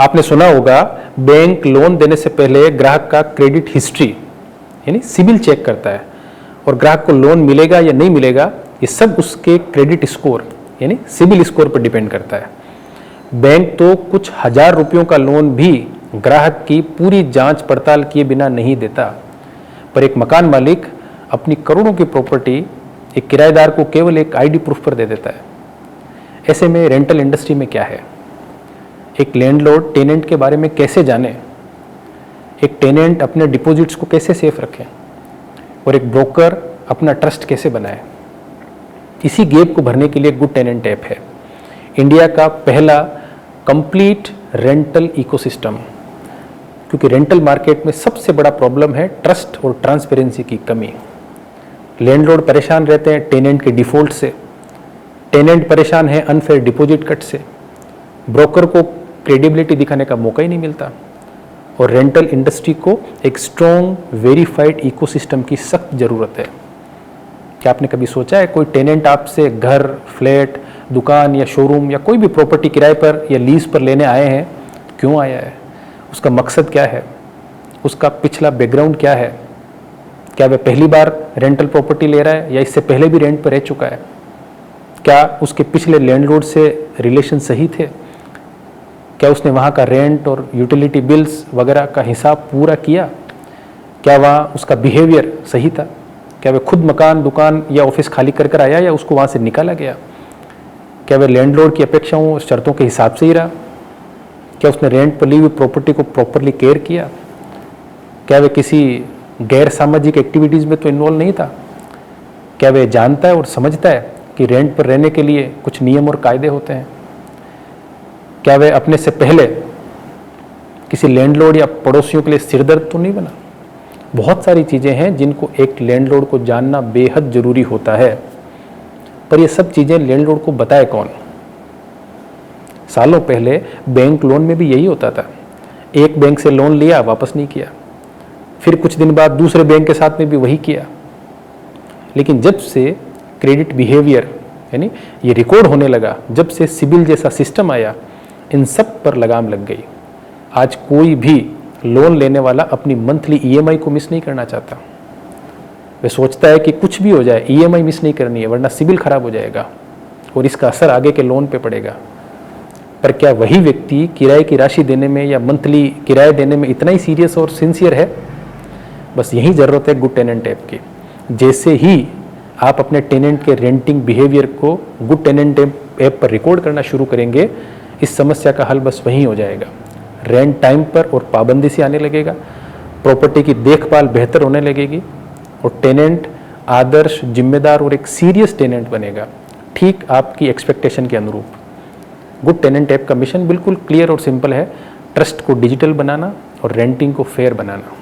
आपने सुना होगा बैंक लोन देने से पहले ग्राहक का क्रेडिट हिस्ट्री यानी सिबिल चेक करता है और ग्राहक को लोन मिलेगा या नहीं मिलेगा ये सब उसके क्रेडिट स्कोर यानी सिबिल स्कोर पर डिपेंड करता है। बैंक तो कुछ हजार रुपयों का लोन भी ग्राहक की पूरी जांच पड़ताल किए बिना नहीं देता, पर एक मकान मालिक अपनी करोड़ों की प्रॉपर्टी एक किराएदार को केवल एक आईडी प्रूफ पर दे देता है। ऐसे में रेंटल इंडस्ट्री में क्या है? एक लैंडलॉर्ड टेनेंट के बारे में कैसे जाने, एक टेनेंट अपने डिपॉजिट्स को कैसे सेफ रखें और एक ब्रोकर अपना ट्रस्ट कैसे बनाए, इसी गैप को भरने के लिए गुड टेनेंट ऐप है इंडिया का पहला कंप्लीट रेंटल इकोसिस्टम। क्योंकि रेंटल मार्केट में सबसे बड़ा प्रॉब्लम है ट्रस्ट और ट्रांसपेरेंसी की कमी। लैंडलॉर्ड परेशान रहते हैं टेनेंट के डिफॉल्ट से, टेनेंट परेशान है अनफेयर डिपॉजिट कट से, ब्रोकर को क्रेडिबिलिटी दिखाने का मौका ही नहीं मिलता और रेंटल इंडस्ट्री को एक स्ट्रॉन्ग वेरीफाइड इकोसिस्टम की सख्त ज़रूरत है। क्या आपने कभी सोचा है कोई टेनेंट आपसे घर, फ्लैट, दुकान या शोरूम या कोई भी प्रॉपर्टी किराए पर या लीज पर लेने आए हैं, क्यों आया है, उसका मकसद क्या है, उसका पिछला बैकग्राउंड क्या है, क्या वह पहली बार रेंटल प्रॉपर्टी ले रहा है या इससे पहले भी रेंट पर रह चुका है, क्या उसके पिछले लैंडलॉर्ड से रिलेशन सही थे, क्या उसने वहाँ का रेंट और यूटिलिटी बिल्स वगैरह का हिसाब पूरा किया, क्या वहाँ उसका बिहेवियर सही था, क्या वह खुद मकान, दुकान या ऑफिस खाली कर आया या उसको वहाँ से निकाला गया, क्या वह लैंडलॉर्ड की अपेक्षाओं और शर्तों के हिसाब से ही रहा, क्या उसने रेंट पर ली हुई प्रॉपर्टी को प्रॉपरली केयर किया, क्या वह किसी गैर सामाजिक एक्टिविटीज़ में तो इन्वॉल्व नहीं था, क्या वह जानता है और समझता है कि रेंट पर रहने के लिए कुछ नियम और कायदे होते हैं, क्या वह अपने से पहले किसी लैंडलॉर्ड या पड़ोसियों के लिए सिरदर्द तो नहीं बना। बहुत सारी चीज़ें हैं जिनको एक लैंडलॉर्ड को जानना बेहद ज़रूरी होता है, पर ये सब चीज़ें लैंडलॉर्ड को बताए कौन? सालों पहले बैंक लोन में भी यही होता था, एक बैंक से लोन लिया वापस नहीं किया, फिर कुछ दिन बाद दूसरे बैंक के साथ में भी वही किया। लेकिन जब से क्रेडिट बिहेवियर यानी ये रिकॉर्ड होने लगा, जब से सिबिल जैसा सिस्टम आया, इन सब पर लगाम लग गई। आज कोई भी लोन लेने वाला अपनी मंथली ईएमआई को मिस नहीं करना चाहता। वह सोचता है कि कुछ भी हो जाए ईएमआई मिस नहीं करनी है, वरना सिबिल खराब हो जाएगा और इसका असर आगे के लोन पे पड़ेगा। पर क्या वही व्यक्ति किराए की राशि देने में या मंथली किराया देने में इतना ही सीरियस और सिंसियर है? बस यही ज़रूरत है गुड टेनेंट ऐप की। जैसे ही आप अपने टेनेंट के रेंटिंग बिहेवियर को गुड टेनेंट ऐप पर रिकॉर्ड करना शुरू करेंगे, इस समस्या का हल बस वहीं हो जाएगा। रेंट टाइम पर और पाबंदी से आने लगेगा, प्रॉपर्टी की देखभाल बेहतर होने लगेगी और टेनेंट आदर्श, जिम्मेदार और एक सीरियस टेनेंट बनेगा, ठीक आपकी एक्सपेक्टेशन के अनुरूप। गुड टेनेंट ऐप का मिशन बिल्कुल क्लियर और सिंपल है, ट्रस्ट को डिजिटल बनाना और रेंटिंग को फेयर बनाना।